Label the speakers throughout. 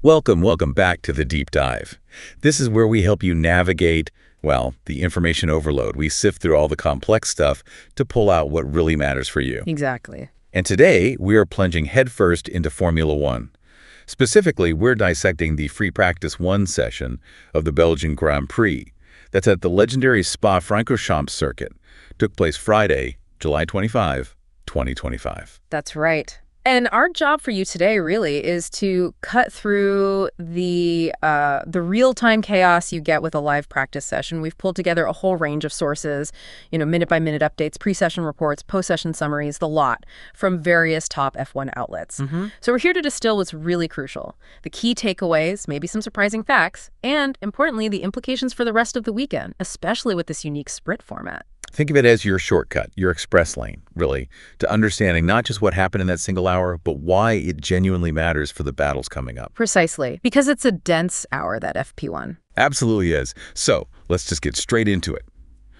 Speaker 1: Welcome back to the Deep Dive. This is where we help you navigate, well, the information overload. We sift through all the complex stuff to pull out what really matters for you.
Speaker 2: Exactly.
Speaker 1: And today, we are plunging headfirst into Formula One. Specifically, we're dissecting the Free Practice 1 session of the Belgian Grand Prix. That's at the legendary SPA-FRANCORCHAMPS circuit. Took place Friday, July 25, 2025.
Speaker 2: That's right. And our job for you today really is to cut through the real-time chaos you get with a live practice session. We've pulled together a whole range of sources, minute-by-minute updates, pre-session reports, post-session summaries, the lot, from various top F1 outlets. So we're here to distill what's really crucial, the key takeaways, maybe some surprising facts, and, importantly, the implications for the rest of the weekend, especially with this unique sprint format.
Speaker 1: Think of it as your shortcut, your express lane, really, to understanding not just what happened in that single hour, but why it genuinely matters for the battles coming up.
Speaker 2: Precisely, because it's a dense hour, that FP1.
Speaker 1: Absolutely is. So let's just get straight into it.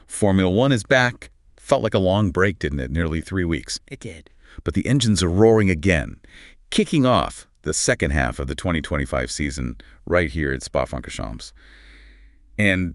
Speaker 1: Formula One is back. Felt like a long break, didn't it? Nearly 3 weeks.
Speaker 2: It did.
Speaker 1: But the engines are roaring again, kicking off the second half of the 2025 season right here at Spa-Francorchamps. And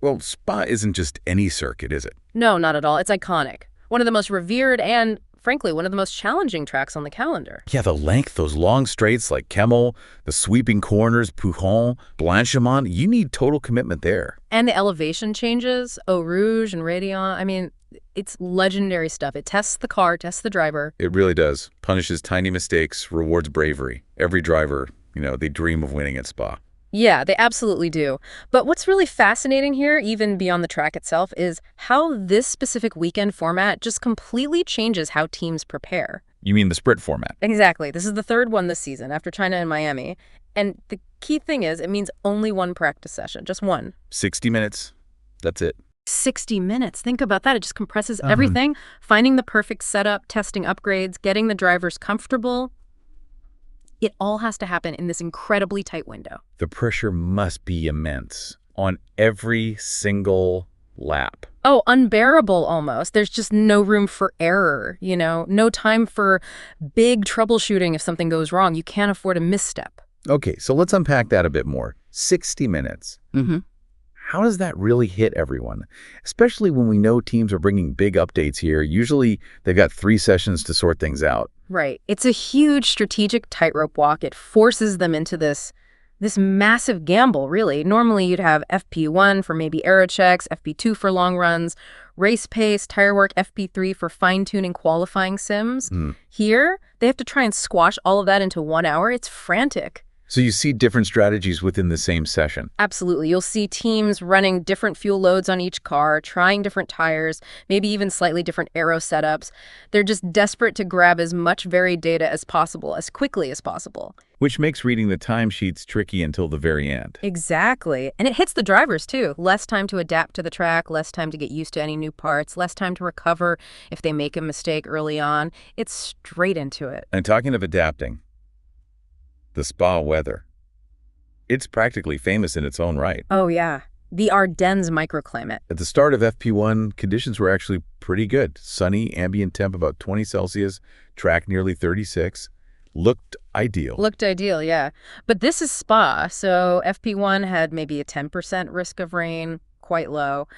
Speaker 1: well, Spa isn't just any circuit, is it?
Speaker 2: No, not at all. It's iconic. One of the most revered and, frankly, one of the most challenging tracks on the calendar.
Speaker 1: Yeah, the length, those long straights like Kemmel, the sweeping corners, Pujon, Blanchimont, you need total commitment there.
Speaker 2: And the elevation changes, Eau Rouge and Raidillon, it's legendary stuff. It tests the car, tests the driver.
Speaker 1: It really does. Punishes tiny mistakes, rewards bravery. Every driver, they dream of winning at Spa.
Speaker 2: Yeah, they absolutely do. But what's really fascinating here, even beyond the track itself, is how this specific weekend format just completely changes how teams prepare.
Speaker 1: You mean the sprint format?
Speaker 2: Exactly. This is the third one this season after China and Miami. And the key thing is it means only one practice session, just one.
Speaker 1: 60 minutes. That's it.
Speaker 2: 60 minutes. Think about that. It just compresses everything. Finding the perfect setup, testing upgrades, getting the drivers comfortable. It all has to happen in this incredibly tight window.
Speaker 1: The pressure must be immense on every single lap.
Speaker 2: Oh, unbearable almost. There's just no room for error, no time for big troubleshooting if something goes wrong. You can't afford a misstep.
Speaker 1: Okay, so let's unpack that a bit more. 60 minutes. How does that really hit everyone? Especially when we know teams are bringing big updates here. Usually they've got 3 sessions to sort things out.
Speaker 2: Right. It's a huge strategic tightrope walk. It forces them into this massive gamble, really. Normally you'd have FP1 for maybe aero checks, FP2 for long runs, race pace, tire work, FP3 for fine-tuning qualifying sims. Here, they have to try and squash all of that into 1 hour. It's frantic.
Speaker 1: So you see different strategies within the same session.
Speaker 2: Absolutely. You'll see teams running different fuel loads on each car, trying different tires, maybe even slightly different aero setups. They're just desperate to grab as much varied data as possible, as quickly as possible.
Speaker 1: Which makes reading the timesheets tricky until the very end.
Speaker 2: Exactly. And it hits the drivers, too. Less time to adapt to the track, less time to get used to any new parts, less time to recover if they make a mistake early on. It's straight into it.
Speaker 1: And talking of adapting, the Spa weather. It's practically famous in its own right.
Speaker 2: Oh, yeah. The Ardennes microclimate.
Speaker 1: At the start of FP1, conditions were actually pretty good. Sunny, ambient temp about 20 Celsius, track nearly 36. Looked ideal.
Speaker 2: Looked ideal, yeah. But this is Spa, so FP1 had maybe a 10% risk of rain, quite low.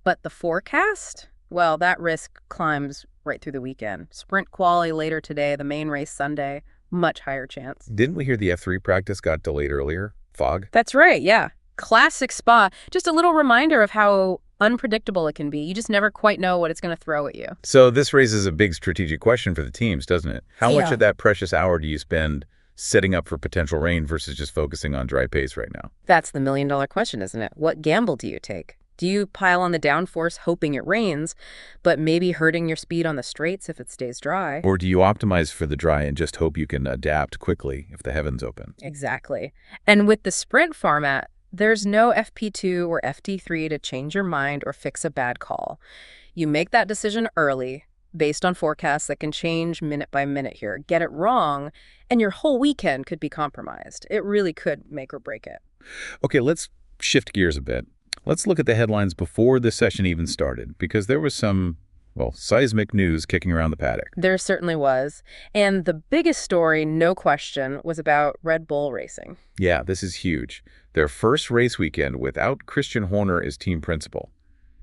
Speaker 2: But the forecast? Well, that risk climbs right through the weekend. Sprint quali later today, the main race Sunday. Much higher chance.
Speaker 1: Didn't we hear the F3 practice got delayed earlier? Fog?
Speaker 2: That's right, yeah. Classic Spa. Just a little reminder of how unpredictable it can be. You just never quite know what it's going to throw at you.
Speaker 1: So this raises a big strategic question for the teams, doesn't it? How much of that precious hour do you spend setting up for potential rain versus just focusing on dry pace right now?
Speaker 2: That's the million-dollar question, isn't it? What gamble do you take? Do you pile on the downforce hoping it rains, but maybe hurting your speed on the straights if it stays dry?
Speaker 1: Or do you optimize for the dry and just hope you can adapt quickly if the heavens open?
Speaker 2: Exactly. And with the sprint format, there's no FP2 or FT3 to change your mind or fix a bad call. You make that decision early, based on forecasts that can change minute by minute here. Get it wrong, and your whole weekend could be compromised. It really could make or break it.
Speaker 1: Okay, let's shift gears a bit. Let's look at the headlines before the session even started, because there was some Well, seismic news kicking around the paddock.
Speaker 2: There certainly was. And the biggest story, no question, was about Red Bull Racing.
Speaker 1: Yeah, this is huge. Their first race weekend without Christian Horner as team principal.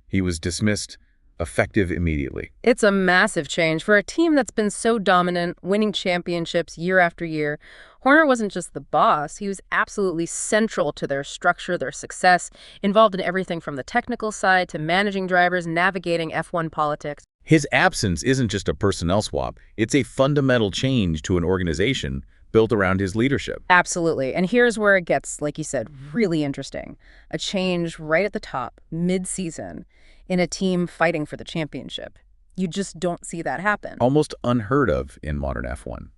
Speaker 1: He was dismissed, effective immediately.
Speaker 2: It's a massive change for a team that's been so dominant, winning championships year after year. Horner wasn't just the boss, he was absolutely central to their structure, their success, involved in everything from the technical side to managing drivers, navigating F1 politics.
Speaker 1: His absence isn't just a personnel swap, it's a fundamental change to an organization built around his leadership.
Speaker 2: Absolutely. And here's where it gets, like you said, really interesting. A change right at the top, mid-season, in a team fighting for the championship. You just don't see that happen.
Speaker 1: Almost unheard of in modern F1.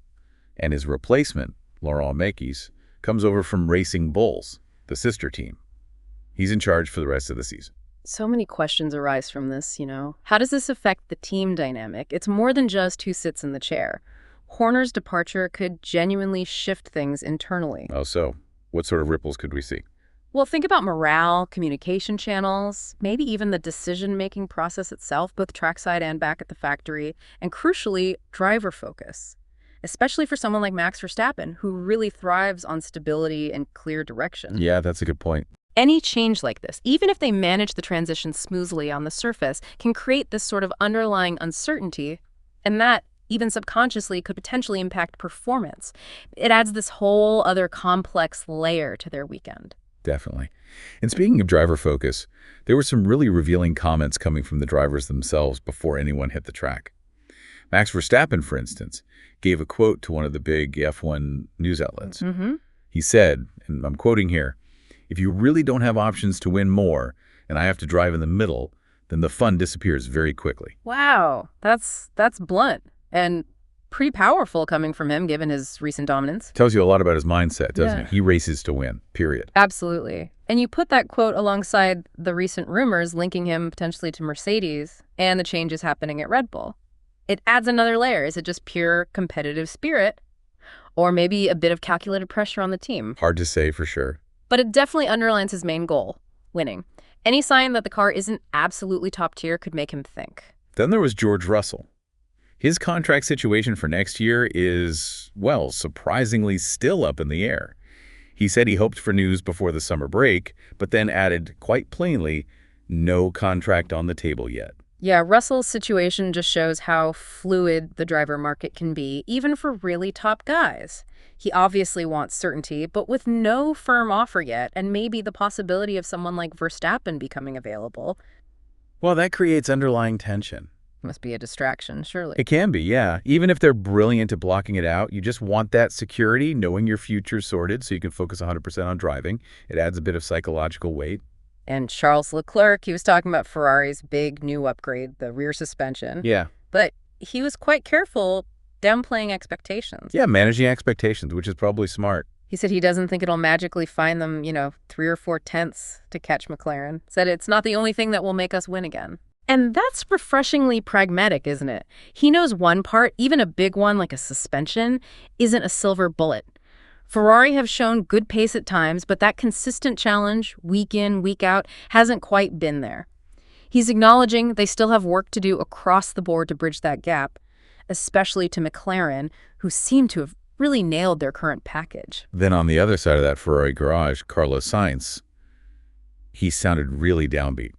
Speaker 1: And his replacement, Laurent Mekies, comes over from Racing Bulls, the sister team. He's in charge for the rest of the season.
Speaker 2: So many questions arise from this, How does this affect the team dynamic? It's more than just who sits in the chair. Horner's departure could genuinely shift things internally.
Speaker 1: Oh, so what sort of ripples could we see?
Speaker 2: Well, think about morale, communication channels, maybe even the decision-making process itself, both trackside and back at the factory, and crucially, driver focus, especially for someone like Max Verstappen, who really thrives on stability and clear direction.
Speaker 1: Yeah, that's a good point.
Speaker 2: Any change like this, even if they manage the transition smoothly on the surface, can create this sort of underlying uncertainty, and that, even subconsciously, could potentially impact performance. It adds this whole other complex layer to their weekend.
Speaker 1: Definitely. And speaking of driver focus, there were some really revealing comments coming from the drivers themselves before anyone hit the track. Max Verstappen, for instance, gave a quote to one of the big F1 news outlets. He said, and I'm quoting here, "If you really don't have options to win more, and I have to drive in the middle, then the fun disappears very quickly."
Speaker 2: Wow, that's blunt and pretty powerful coming from him, given his recent dominance.
Speaker 1: Tells you a lot about his mindset, doesn't it? He races to win, period.
Speaker 2: Absolutely. And you put that quote alongside the recent rumors linking him potentially to Mercedes and the changes happening at Red Bull. It adds another layer. Is it just pure competitive spirit? Or maybe a bit of calculated pressure on the team?
Speaker 1: Hard to say for sure.
Speaker 2: But it definitely underlines his main goal, winning. Any sign that the car isn't absolutely top tier could make him think.
Speaker 1: Then there was George Russell. His contract situation for next year is, well, surprisingly still up in the air. He said he hoped for news before the summer break, but then added, quite plainly, no contract on the table yet.
Speaker 2: Yeah, Russell's situation just shows how fluid the driver market can be, even for really top guys. He obviously wants certainty, but with no firm offer yet, and maybe the possibility of someone like Verstappen becoming available.
Speaker 1: Well, that creates underlying tension.
Speaker 2: Must be a distraction, surely.
Speaker 1: It can be, yeah. Even if they're brilliant at blocking it out, you just want that security, knowing your future's sorted so you can focus 100% on driving. It adds a bit of psychological weight.
Speaker 2: And Charles Leclerc, he was talking about Ferrari's big new upgrade, the rear suspension.
Speaker 1: Yeah.
Speaker 2: But he was quite careful downplaying expectations.
Speaker 1: Yeah, managing expectations, which is probably smart.
Speaker 2: He said he doesn't think it'll magically find them, 3 or 4 tenths to catch McLaren. Said it's not the only thing that will make us win again. And that's refreshingly pragmatic, isn't it? He knows one part, even a big one like a suspension, isn't a silver bullet. Ferrari have shown good pace at times, but that consistent challenge, week in, week out, hasn't quite been there. He's acknowledging they still have work to do across the board to bridge that gap, especially to McLaren, who seem to have really nailed their current package.
Speaker 1: Then on the other side of that Ferrari garage, Carlos Sainz, he sounded really downbeat.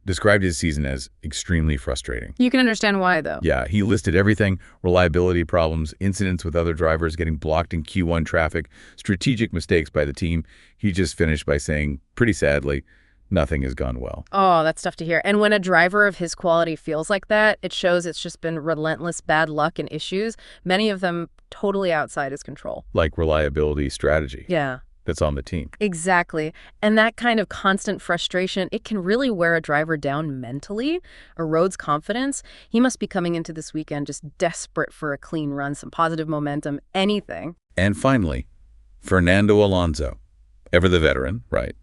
Speaker 1: Described his season as extremely frustrating.
Speaker 2: You can understand why, though.
Speaker 1: Yeah, he listed everything: reliability problems, incidents with other drivers, getting blocked in Q1 traffic, strategic mistakes by the team. He just finished by saying, pretty sadly, nothing has gone well.
Speaker 2: Oh, that's tough to hear. And when a driver of his quality feels like that, it shows it's just been relentless bad luck and issues, many of them totally outside his control.
Speaker 1: Like reliability strategy.
Speaker 2: Yeah.
Speaker 1: That's on the team.
Speaker 2: Exactly. And that kind of constant frustration, it can really wear a driver down mentally, erodes confidence. He must be coming into this weekend just desperate for a clean run, some positive momentum, anything.
Speaker 1: And finally, Fernando Alonso, ever the veteran, right?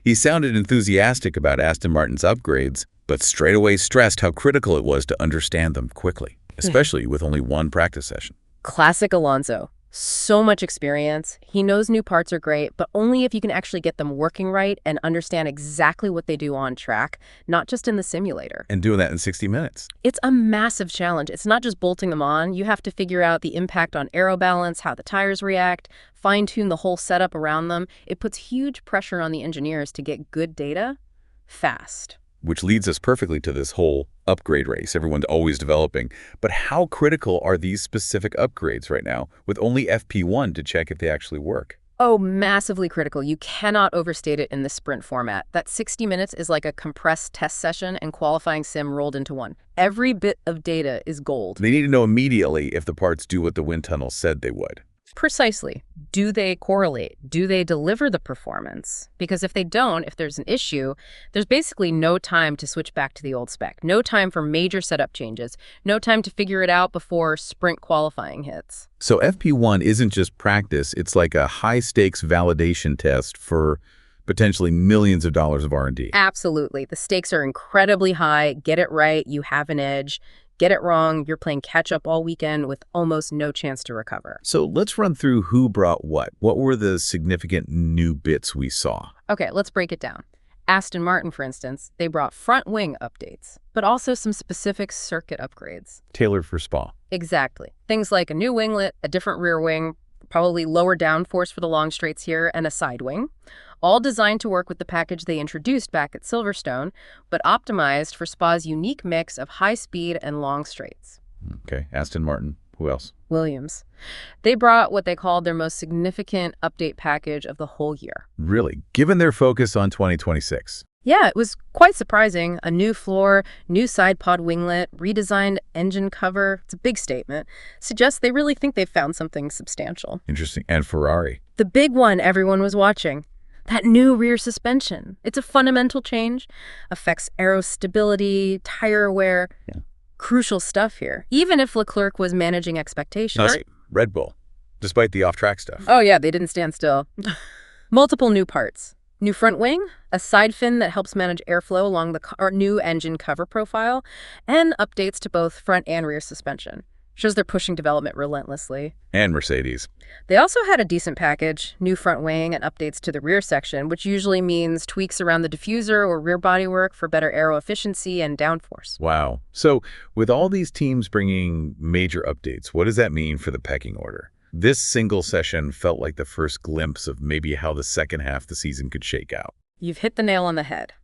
Speaker 1: He sounded enthusiastic about Aston Martin's upgrades, but straight away stressed how critical it was to understand them quickly, especially with only one practice session.
Speaker 2: Classic Alonso. So much experience. He knows new parts are great, but only if you can actually get them working right and understand exactly what they do on track, not just in the simulator.
Speaker 1: And doing that in 60 minutes.
Speaker 2: It's a massive challenge. It's not just bolting them on. You have to figure out the impact on aero balance, how the tires react, fine-tune the whole setup around them. It puts huge pressure on the engineers to get good data fast.
Speaker 1: Which leads us perfectly to this whole upgrade race everyone's always developing. But how critical are these specific upgrades right now with only FP1 to check if they actually work?
Speaker 2: Oh, massively critical. You cannot overstate it in the sprint format. That 60 minutes is like a compressed test session and qualifying sim rolled into one. Every bit of data is gold.
Speaker 1: They need to know immediately if the parts do what the wind tunnel said they would.
Speaker 2: Precisely. Do they correlate? Do they deliver the performance? Because if they don't, if there's an issue, there's basically no time to switch back to the old spec. No time for major setup changes. No time to figure it out before sprint qualifying hits.
Speaker 1: So FP1 isn't just practice, it's like a high-stakes validation test for potentially millions of dollars of R&D.
Speaker 2: Absolutely. The stakes are incredibly high. Get it right, you have an edge. Get it wrong, you're playing catch-up all weekend with almost no chance to recover.
Speaker 1: So let's run through who brought what. What were the significant new bits we saw?
Speaker 2: Okay, let's break it down. Aston Martin, for instance, they brought front wing updates, but also some specific circuit upgrades.
Speaker 1: Tailored for Spa.
Speaker 2: Exactly. Things like a new winglet, a different rear wing, probably lower downforce for the long straights here, and a side wing. All designed to work with the package they introduced back at Silverstone, but optimized for Spa's unique mix of high speed and long straights.
Speaker 1: Okay, Aston Martin. Who else?
Speaker 2: Williams. They brought what they called their most significant update package of the whole year.
Speaker 1: Really? Given their focus on 2026?
Speaker 2: Yeah, it was quite surprising. A new floor, new side pod winglet, redesigned engine cover. It's a big statement. Suggests they really think they've found something substantial.
Speaker 1: Interesting. And Ferrari.
Speaker 2: The big one everyone was watching. That new rear suspension. It's a fundamental change. Affects aero stability, tire wear.
Speaker 1: Yeah.
Speaker 2: Crucial stuff here. Even if Leclerc was managing expectations.
Speaker 1: All right. Red Bull. Despite the off-track stuff.
Speaker 2: Oh yeah, they didn't stand still. Multiple new parts. New front wing, a side fin that helps manage airflow along the new engine cover profile, and updates to both front and rear suspension. Shows they're pushing development relentlessly.
Speaker 1: And Mercedes.
Speaker 2: They also had a decent package, new front wing and updates to the rear section, which usually means tweaks around the diffuser or rear bodywork for better aero efficiency and downforce.
Speaker 1: Wow. So with all these teams bringing major updates, what does that mean for the pecking order? This single session felt like the first glimpse of maybe how the second half of the season could shake out.
Speaker 2: You've hit the nail on the head.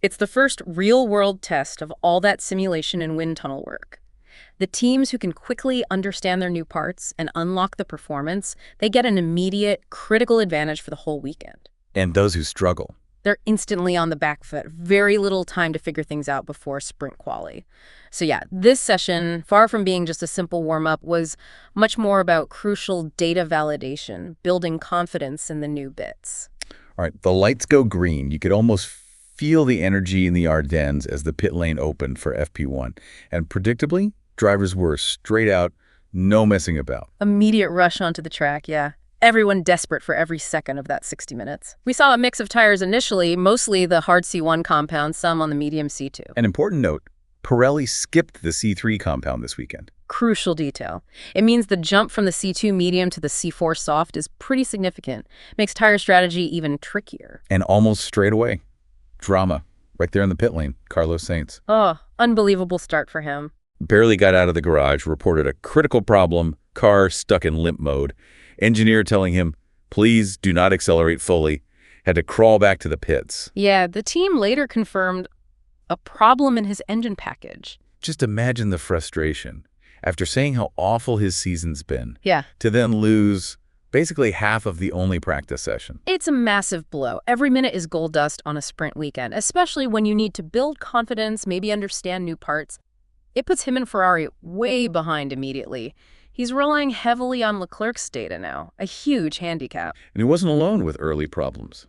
Speaker 2: It's the first real-world test of all that simulation and wind tunnel work. The teams who can quickly understand their new parts and unlock the performance, they get an immediate, critical advantage for the whole weekend.
Speaker 1: And those who struggle.
Speaker 2: They're instantly on the back foot. Very little time to figure things out before sprint quali. So yeah, this session, far from being just a simple warm-up, was much more about crucial data validation, building confidence in the new bits.
Speaker 1: All right, the lights go green. You could almost feel the energy in the Ardennes as the pit lane opened for FP1. And predictably, drivers were straight out, no messing about.
Speaker 2: Immediate rush onto the track, yeah. Everyone desperate for every second of that 60 minutes. We saw a mix of tires initially, mostly the hard C1 compound, some on the medium C2.
Speaker 1: An important note, Pirelli skipped the C3 compound this weekend.
Speaker 2: Crucial detail. It means the jump from the C2 medium to the C4 soft is pretty significant. Makes tire strategy even trickier.
Speaker 1: And almost straight away, drama. Right there in the pit lane, Carlos Sainz.
Speaker 2: Oh, unbelievable start for him.
Speaker 1: Barely got out of the garage, reported a critical problem, car stuck in limp mode. Engineer telling him, please do not accelerate fully. Had to crawl back to the pits.
Speaker 2: Yeah, the team later confirmed a problem in his engine package.
Speaker 1: Just imagine the frustration. After saying how awful his season's been,
Speaker 2: Yeah.
Speaker 1: to then lose basically half of the only practice session.
Speaker 2: It's a massive blow. Every minute is gold dust on a sprint weekend, especially when you need to build confidence, maybe understand new parts. It puts him and Ferrari way behind immediately. He's relying heavily on Leclerc's data now, a huge handicap.
Speaker 1: And he wasn't alone with early problems.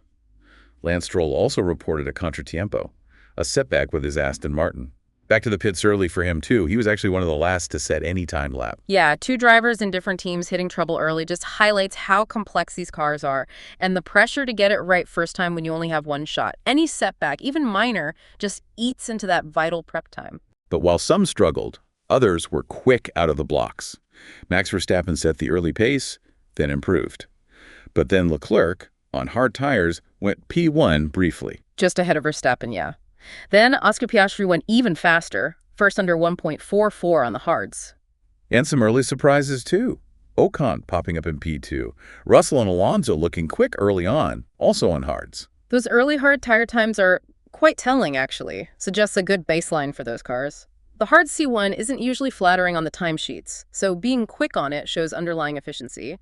Speaker 1: Lance Stroll also reported a contratiempo, a setback with his Aston Martin. Back to the pits early for him, too. He was actually one of the last to set any timed lap.
Speaker 2: Yeah, two drivers in different teams hitting trouble early just highlights how complex these cars are and the pressure to get it right first time when you only have one shot. Any setback, even minor, just eats into that vital prep time.
Speaker 1: But while some struggled, others were quick out of the blocks. Max Verstappen set the early pace, then improved. But then Leclerc, on hard tires, went P1 briefly.
Speaker 2: Just ahead of Verstappen, yeah. Then Oscar Piastri went even faster, first under 1.44 on the hards.
Speaker 1: And some early surprises, too. Ocon popping up in P2. Russell and Alonso looking quick early on, also on hards.
Speaker 2: Those early hard tire times are quite telling, actually. Suggests a good baseline for those cars. The hard C1 isn't usually flattering on the timesheets, so being quick on it shows underlying efficiency.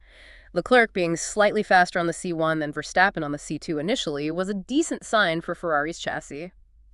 Speaker 2: Leclerc being slightly faster on the C1 than Verstappen on the C2 initially was a decent sign for Ferrari's chassis.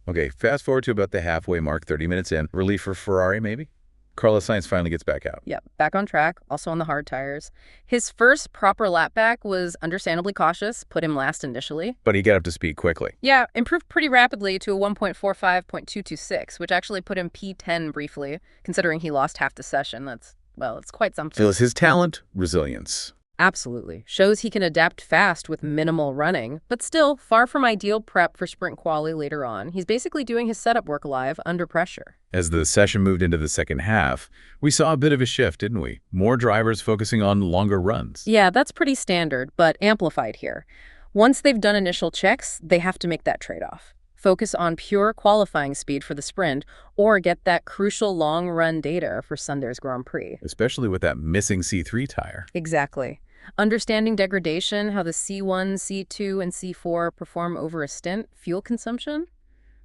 Speaker 1: Okay, fast forward to about the halfway mark, 30 minutes in. Relief for Ferrari, maybe? Carlos Sainz finally gets back out.
Speaker 2: Yep, back on track, also on the hard tires. His first proper lap back was understandably cautious, put him last initially.
Speaker 1: But he got up to speed quickly.
Speaker 2: Yeah, improved pretty rapidly to a 1.45.226, which actually put him P10 briefly, considering he lost half the session. It's quite something.
Speaker 1: Feels his talent, resilience.
Speaker 2: Absolutely. Shows he can adapt fast with minimal running, but still far from ideal prep for sprint quali later on. He's basically doing his setup work live under pressure.
Speaker 1: As the session moved into the second half, we saw a bit of a shift, didn't we? More drivers focusing on longer runs.
Speaker 2: Yeah, that's pretty standard, but amplified here. Once they've done initial checks, they have to make that trade-off. Focus on pure qualifying speed for the sprint, or get that crucial long-run data for Sunday's Grand Prix.
Speaker 1: Especially with that missing C3 tire.
Speaker 2: Exactly. Understanding degradation, how the C1, C2, and C4 perform over a stint, fuel consumption,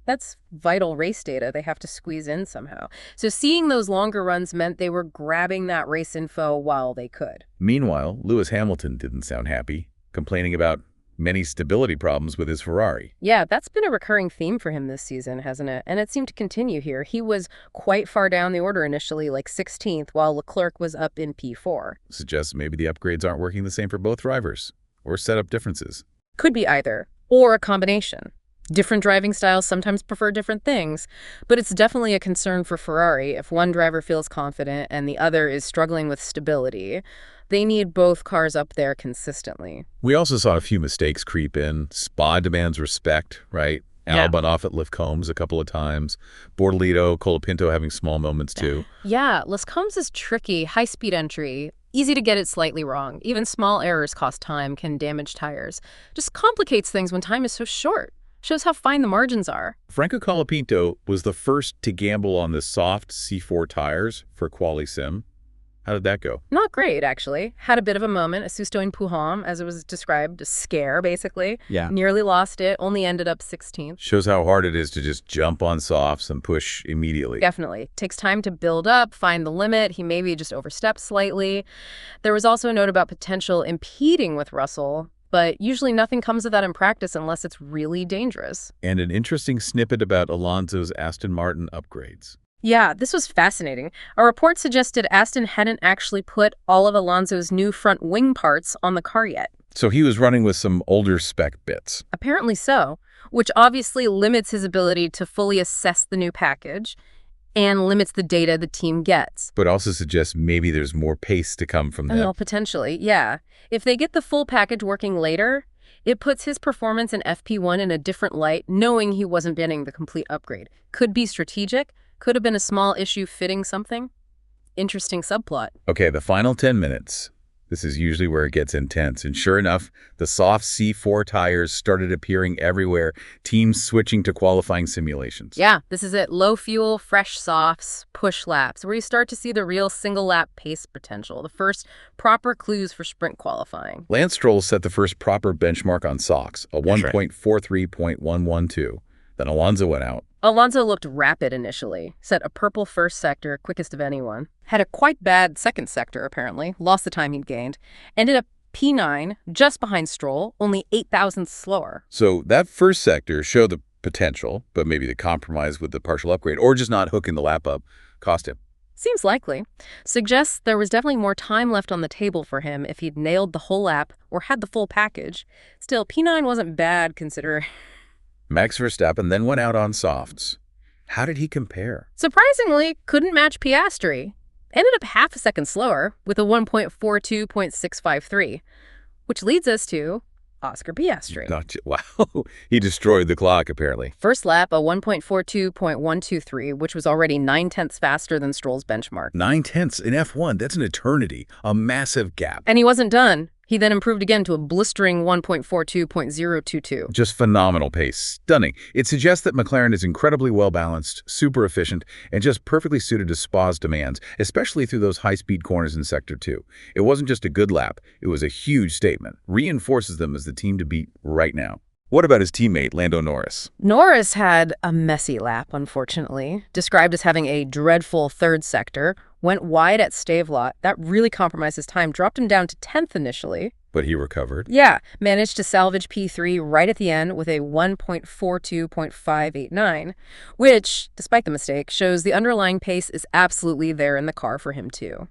Speaker 2: that's vital race data they have to squeeze in somehow. So seeing those longer runs meant they were grabbing that race info while they could.
Speaker 1: Meanwhile, Lewis Hamilton didn't sound happy, complaining about many stability problems with his Ferrari.
Speaker 2: Yeah, that's been a recurring theme for him this season, hasn't it? And it seemed to continue here. He was quite far down the order initially, like 16th, while Leclerc was up in P4.
Speaker 1: Suggests maybe the upgrades aren't working the same for both drivers, or setup differences.
Speaker 2: Could be either, or a combination. Different driving styles sometimes prefer different things, but it's definitely a concern for Ferrari if one driver feels confident and the other is struggling with stability. They need both cars up there consistently.
Speaker 1: We also saw a few mistakes creep in. Spa demands respect, right?
Speaker 2: Yeah.
Speaker 1: Albon off at Lift Combs a couple of times. Bortolito, Colapinto having small moments too.
Speaker 2: Yeah, Les Combs is tricky, high-speed entry. Easy to get it slightly wrong. Even small errors cost time, can damage tires. Just complicates things when time is so short. Shows how fine the margins are.
Speaker 1: Franco Colapinto was the first to gamble on the soft C4 tires for Quali Sim. How did that go?
Speaker 2: Not great, actually. Had a bit of a moment, a susto in Pujon, as it was described, a scare, basically.
Speaker 1: Yeah.
Speaker 2: Nearly lost it, only ended up 16th.
Speaker 1: Shows how hard it is to just jump on softs and push immediately.
Speaker 2: Definitely. Takes time to build up, find the limit. He maybe just overstepped slightly. There was also a note about potential impeding with Russell, but usually nothing comes of that in practice unless it's really dangerous.
Speaker 1: And an interesting snippet about Alonso's Aston Martin upgrades.
Speaker 2: Yeah, this was fascinating. A report suggested Aston hadn't actually put all of Alonso's new front wing parts on the car yet.
Speaker 1: So he was running with some older spec bits.
Speaker 2: Apparently so, which obviously limits his ability to fully assess the new package and limits the data the team gets.
Speaker 1: But also suggests maybe there's more pace to come from that.
Speaker 2: Well, potentially, yeah. If they get the full package working later, it puts his performance in FP1 in a different light, knowing he wasn't getting the complete upgrade. Could be strategic. Could have been a small issue fitting something. Interesting subplot.
Speaker 1: Okay, the final 10 minutes. This is usually where it gets intense. And sure enough, the soft C4 tires started appearing everywhere, teams switching to qualifying simulations.
Speaker 2: Yeah, this is it. Low fuel, fresh softs, push laps, where you start to see the real single-lap pace potential, the first proper clues for sprint qualifying.
Speaker 1: Lance Stroll set the first proper benchmark on socks, a 1.43.112. Then Alonso went out.
Speaker 2: Alonso looked rapid initially, set a purple first sector, quickest of anyone. Had a quite bad second sector, apparently, lost the time he'd gained. Ended up P9, just behind Stroll, only 8 thousandths slower.
Speaker 1: So that first sector showed the potential, but maybe the compromise with the partial upgrade, or just not hooking the lap up, cost him.
Speaker 2: Seems likely. Suggests there was definitely more time left on the table for him if he'd nailed the whole lap or had the full package. Still, P9 wasn't bad, considering.
Speaker 1: Max Verstappen then went out on softs. How did he compare?
Speaker 2: Surprisingly, couldn't match Piastri. Ended up half a second slower with a 1.42.653, which leads us to Oscar Piastri.
Speaker 1: Gotcha. Wow. He destroyed the clock, apparently.
Speaker 2: First lap, a 1.42.123, which was already 9/10 faster than Stroll's benchmark.
Speaker 1: 9/10 in F1, that's an eternity. A massive gap.
Speaker 2: And he wasn't done. He then improved again to a blistering 1.42.022.
Speaker 1: Just phenomenal pace. Stunning. It suggests that McLaren is incredibly well-balanced, super efficient, and just perfectly suited to SPA's demands, especially through those high-speed corners in Sector 2. It wasn't just a good lap, it was a huge statement. Reinforces them as the team to beat right now. What about his teammate, Lando Norris?
Speaker 2: Norris had a messy lap, unfortunately. Described as having a dreadful third sector, went wide at Stavelot. That really compromised his time, dropped him down to 10th initially.
Speaker 1: But he recovered.
Speaker 2: Yeah, managed to salvage P3 right at the end with a 1.42.589, which, despite the mistake, shows the underlying pace is absolutely there in the car for him too.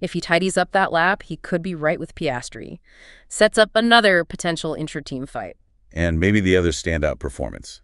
Speaker 2: If he tidies up that lap, he could be right with Piastri. Sets up another potential intra-team fight.
Speaker 1: And maybe the other standout performance,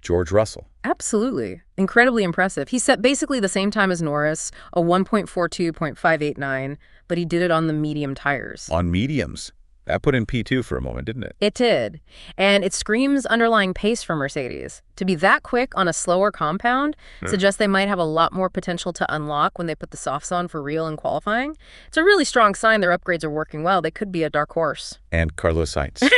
Speaker 1: George Russell.
Speaker 2: Absolutely. Incredibly impressive. He set basically the same time as Norris, a 1.42.589, but he did it on the medium tires.
Speaker 1: On mediums. That put in P2 for a moment, didn't it?
Speaker 2: It did. And it screams underlying pace for Mercedes. To be that quick on a slower compound suggests they might have a lot more potential to unlock when they put the softs on for real in qualifying. It's a really strong sign their upgrades are working well. They could be a dark horse.
Speaker 1: And Carlos Sainz,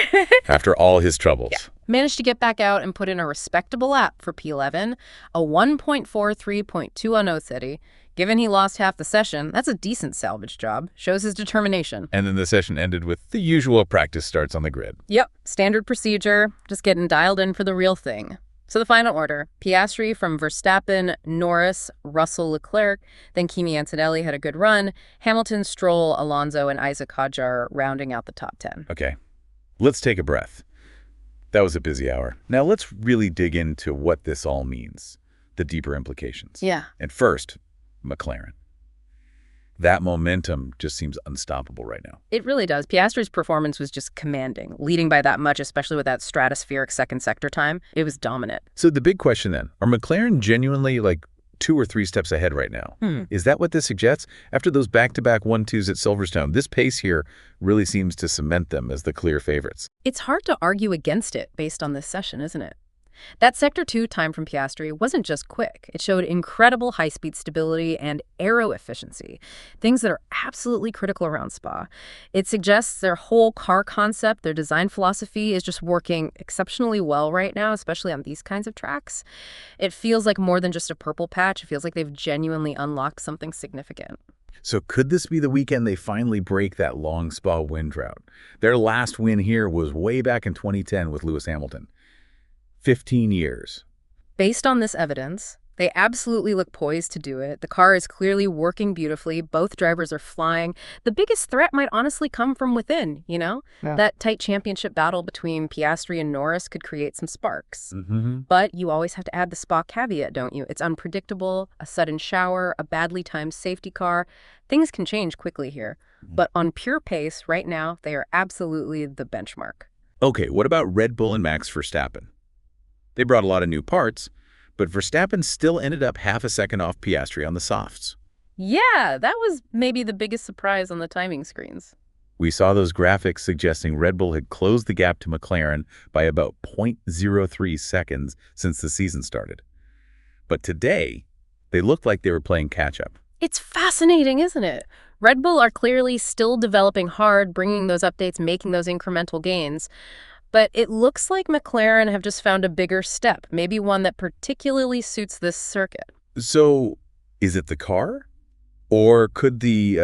Speaker 1: after all his troubles.
Speaker 2: Yeah. Managed to get back out and put in a respectable lap for P11, a 1.43.210 city. Given he lost half the session, that's a decent salvage job. Shows his determination.
Speaker 1: And then the session ended with the usual practice starts on the grid.
Speaker 2: Yep, standard procedure, just getting dialed in for the real thing. So the final order, Piastri from Verstappen, Norris, Russell, Leclerc, then Kimi Antonelli had a good run, Hamilton, Stroll, Alonso, and Isaac Hadjar rounding out the top 10.
Speaker 1: Okay, let's take a breath. That was a busy hour. Now let's really dig into what this all means, the deeper implications.
Speaker 2: Yeah.
Speaker 1: And first, McLaren. That momentum just seems unstoppable right now.
Speaker 2: It really does. Piastri's performance was just commanding, leading by that much, especially with that stratospheric second sector time. It was dominant.
Speaker 1: So the big question then, are McLaren genuinely like 2 or 3 steps ahead right now? Is that what this suggests? After those back-to-back 1-2s at Silverstone, this pace here really seems to cement them as the clear favorites.
Speaker 2: It's hard to argue against it based on this session, isn't it? That Sector 2 time from Piastri wasn't just quick. It showed incredible high-speed stability and aero efficiency, things that are absolutely critical around Spa. It suggests their whole car concept, their design philosophy is just working exceptionally well right now, especially on these kinds of tracks. It feels like more than just a purple patch. It feels like they've genuinely unlocked something significant.
Speaker 1: So could this be the weekend they finally break that long Spa win drought? Their last win here was way back in 2010 with Lewis Hamilton. 15 years.
Speaker 2: Based on this evidence, they absolutely look poised to do it. The car is clearly working beautifully. Both drivers are flying. The biggest threat might honestly come from within, you know? Yeah. That tight championship battle between Piastri and Norris could create some sparks. But you always have to add the Spa caveat, don't you? It's unpredictable, a sudden shower, a badly timed safety car. Things can change quickly here. But on pure pace, right now, they are absolutely the benchmark.
Speaker 1: Okay, what about Red Bull and Max Verstappen? They brought a lot of new parts, but Verstappen still ended up half a second off Piastri on the softs.
Speaker 2: Yeah, that was maybe the biggest surprise on the timing screens.
Speaker 1: We saw those graphics suggesting Red Bull had closed the gap to McLaren by about 0.03 seconds since the season started. But today, they looked like they were playing catch-up.
Speaker 2: It's fascinating, isn't it? Red Bull are clearly still developing hard, bringing those updates, making those incremental gains. But it looks like McLaren have just found a bigger step, maybe one that particularly suits this circuit.
Speaker 1: So is it the car? Or could the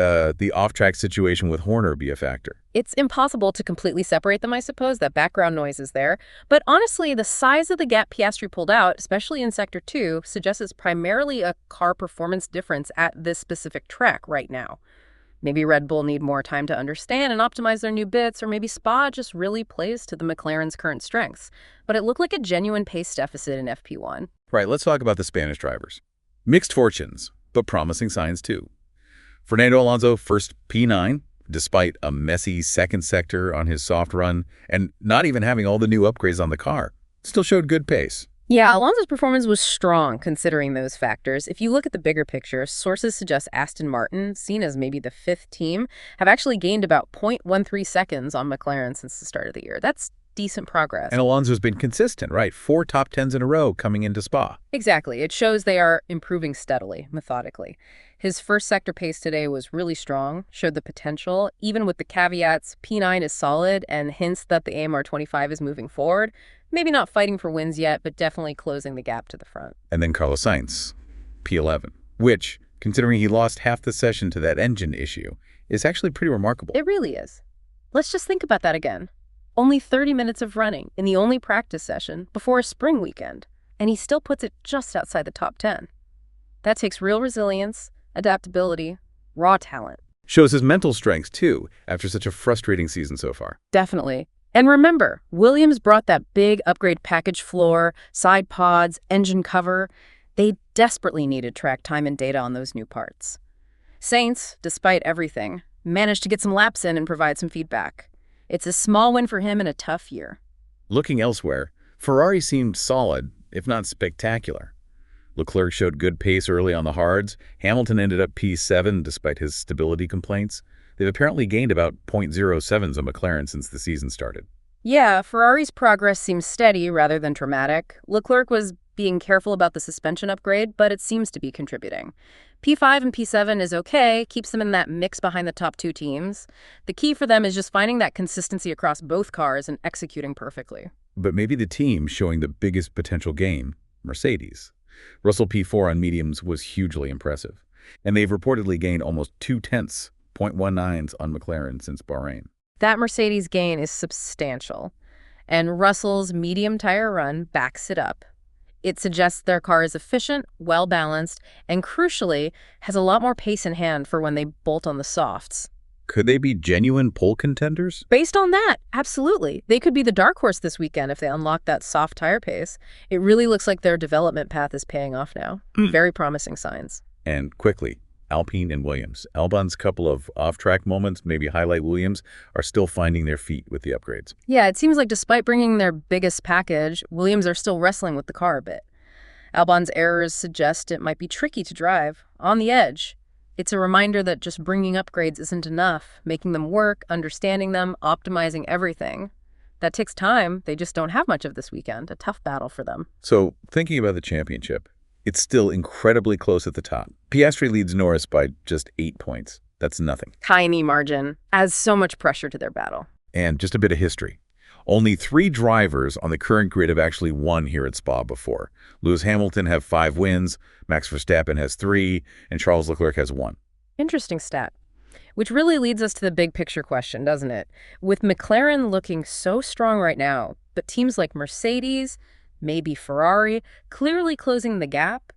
Speaker 1: off-track situation with Horner be a factor?
Speaker 2: It's impossible to completely separate them, I suppose. That background noise is there. But honestly, the size of the gap Piastri pulled out, especially in Sector 2, suggests it's primarily a car performance difference at this specific track right now. Maybe Red Bull need more time to understand and optimize their new bits, or maybe Spa just really plays to the McLaren's current strengths. But it looked like a genuine pace deficit in FP1.
Speaker 1: Right, let's talk about the Spanish drivers. Mixed fortunes, but promising signs too. Fernando Alonso first P9, despite a messy second sector on his soft run, and not even having all the new upgrades on the car. Still showed good pace.
Speaker 2: Yeah, Alonso's performance was strong considering those factors. If you look at the bigger picture, sources suggest Aston Martin, seen as maybe the fifth team, have actually gained about 0.13 seconds on McLaren since the start of the year. That's decent progress.
Speaker 1: And Alonso's been consistent, right? 4 top 10s in a row coming into Spa.
Speaker 2: Exactly. It shows they are improving steadily, methodically. His first sector pace today was really strong, showed the potential, even with the caveats P9 is solid and hints that the AMR 25 is moving forward. Maybe not fighting for wins yet, but definitely closing the gap to the front.
Speaker 1: And then Carlos Sainz, P11, which, considering he lost half the session to that engine issue, is actually pretty remarkable.
Speaker 2: It really is. Let's just think about that again. Only 30 minutes of running in the only practice session before a spring weekend, and he still puts it just outside the top 10. That takes real resilience, adaptability, raw talent.
Speaker 1: Shows his mental strength, too, after such a frustrating season so far.
Speaker 2: Definitely. And remember, Williams brought that big upgrade package floor, side pods, engine cover. They desperately needed track time and data on those new parts. SAINZ, despite everything, managed to get some laps in and provide some feedback. It's a small win for him in a tough year.
Speaker 1: Looking elsewhere, Ferrari seemed solid, if not spectacular. Leclerc showed good pace early on the hards. Hamilton ended up P7 despite his stability complaints. They've apparently gained about 0.07s on McLaren since the season started.
Speaker 2: Yeah, Ferrari's progress seems steady rather than dramatic. Leclerc was being careful about the suspension upgrade, but it seems to be contributing. P5 and P7 is okay, keeps them in that mix behind the top two teams. The key for them is just finding that consistency across both cars and executing perfectly.
Speaker 1: But maybe the team showing the biggest potential gain, Mercedes. Russell P4 on mediums was hugely impressive, and they've reportedly gained almost 0.2, 0.19s on McLaren since Bahrain.
Speaker 2: That Mercedes gain is substantial, and Russell's medium tire run backs it up. It suggests their car is efficient, well-balanced, and crucially, has a lot more pace in hand for when they bolt on the softs.
Speaker 1: Could they be genuine pole contenders?
Speaker 2: Based on that, absolutely. They could be the dark horse this weekend if they unlock that soft tire pace. It really looks like their development path is paying off now. Very promising signs.
Speaker 1: And quickly, Alpine and Williams. Albon's couple of off-track moments, maybe highlight Williams, are still finding their feet with the upgrades.
Speaker 2: Yeah, it seems like despite bringing their biggest package, Williams are still wrestling with the car a bit. Albon's errors suggest it might be tricky to drive, on the edge. It's a reminder that just bringing upgrades isn't enough, making them work, understanding them, optimizing everything. That takes time. They just don't have much of this weekend. A tough battle for them.
Speaker 1: So, thinking about the championship, it's still incredibly close at the top. Piastri leads Norris by just 8 points. That's nothing.
Speaker 2: Tiny margin adds so much pressure to their battle.
Speaker 1: And just a bit of history. Only 3 drivers on the current grid have actually won here at Spa before. Lewis Hamilton have 5 wins, Max Verstappen has 3, and Charles Leclerc has 1.
Speaker 2: Interesting stat. Which really leads us to the big picture question, doesn't it? With McLaren looking so strong right now, but teams like Mercedes, maybe Ferrari, clearly closing the gap,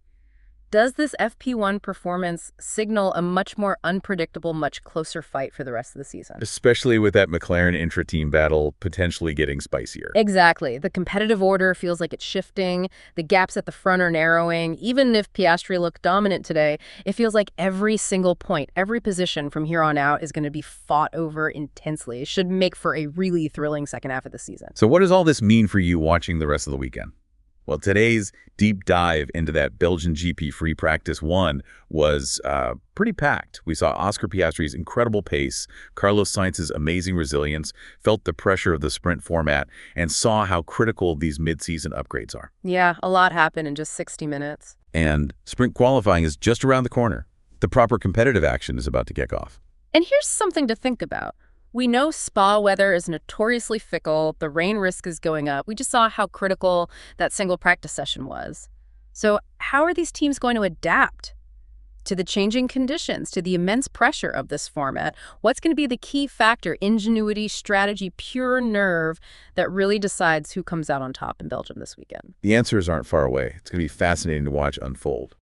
Speaker 2: does this FP1 performance signal a much more unpredictable, much closer fight for the rest of the season?
Speaker 1: Especially with that McLaren intra-team battle potentially getting spicier.
Speaker 2: Exactly. The competitive order feels like it's shifting. The gaps at the front are narrowing. Even if Piastri looked dominant today, it feels like every single point, every position from here on out is going to be fought over intensely. It should make for a really thrilling second half of the season.
Speaker 1: So what does all this mean for you watching the rest of the weekend? Well, today's deep dive into that Belgian GP free practice 1 was pretty packed. We saw Oscar Piastri's incredible pace, Carlos Sainz's amazing resilience, felt the pressure of the sprint format, and saw how critical these mid-season upgrades are.
Speaker 2: Yeah, a lot happened in just 60 minutes.
Speaker 1: And sprint qualifying is just around the corner. The proper competitive action is about to kick off.
Speaker 2: And here's something to think about. We know Spa weather is notoriously fickle. The rain risk is going up. We just saw how critical that single practice session was. So how are these teams going to adapt to the changing conditions, to the immense pressure of this format? What's going to be the key factor, ingenuity, strategy, pure nerve, that really decides who comes out on top in Belgium this weekend?
Speaker 1: The answers aren't far away. It's going to be fascinating to watch unfold.